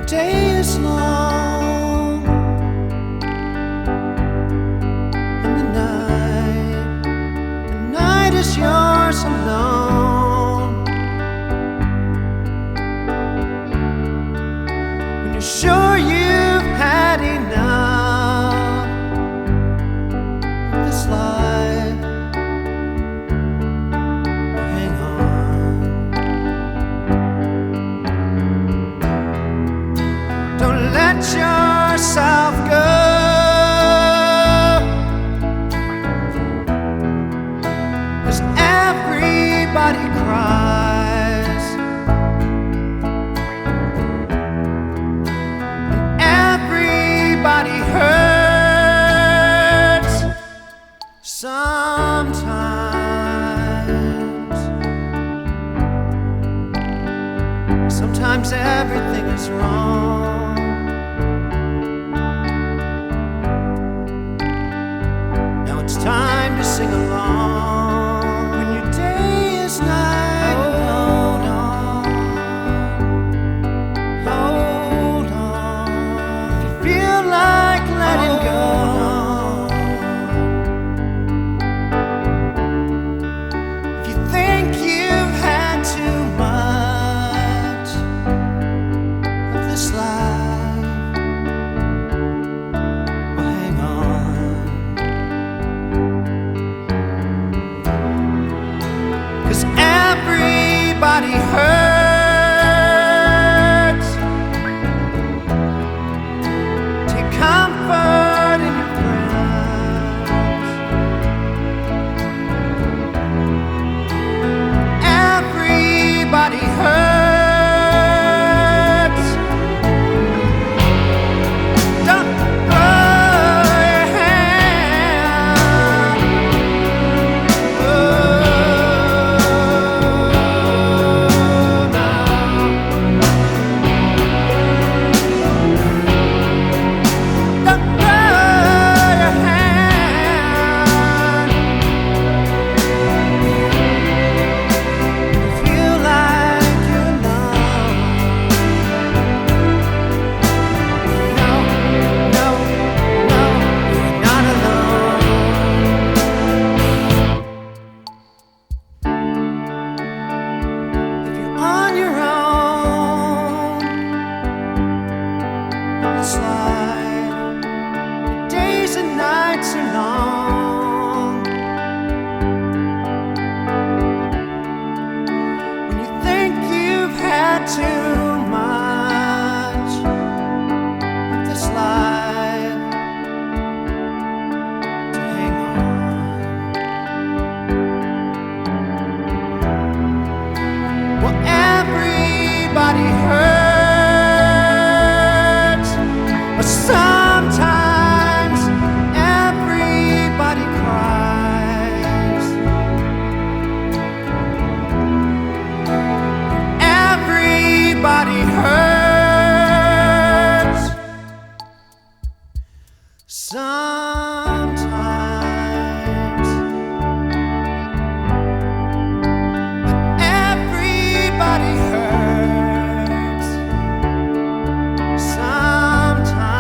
day is long and the night is yours alone. When you're sure you've had enough of this life, hang on. Don't let yourself go, 'cause everybody cries and everybody hurts sometimes. Sometimes everything is wrong. Now it's time to sing along. When your day is night, hold on, hold on. If you feel like letting go, if you think you've had too much of this life, well, hang on. 'Cause everybody hurts. Take comfort in your friends. Everybody hurts. Don't throw your hand. Oh, no. Don't throw your hand. You feel like you're alone. No, no, no, you're not alone. If you're on your own in this life, your days and nights are long. When you think you've had too much of this life, to hang on. Well, everybody hurts, but sometimes everybody cries. Everybody hurts sometimes. Everybody hurts sometimes.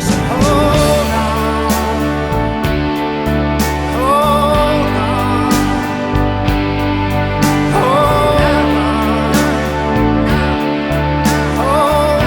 So hold on, hold on, hold on, hold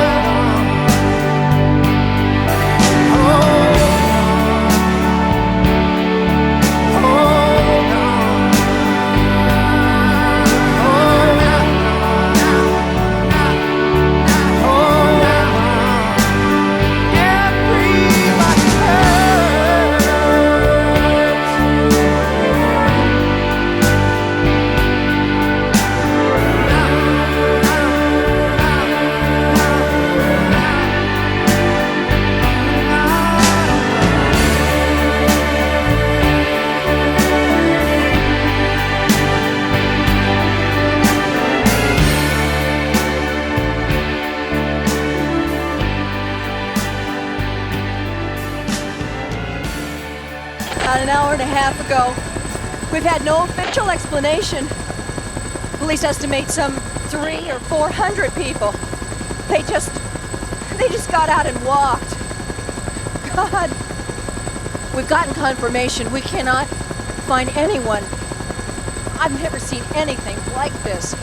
About an hour and a half ago. We've had no official explanation. Police estimate some 300 or 400 people. They just got out and walked. God. We've gotten confirmation. We cannot find anyone. I've never seen anything like this.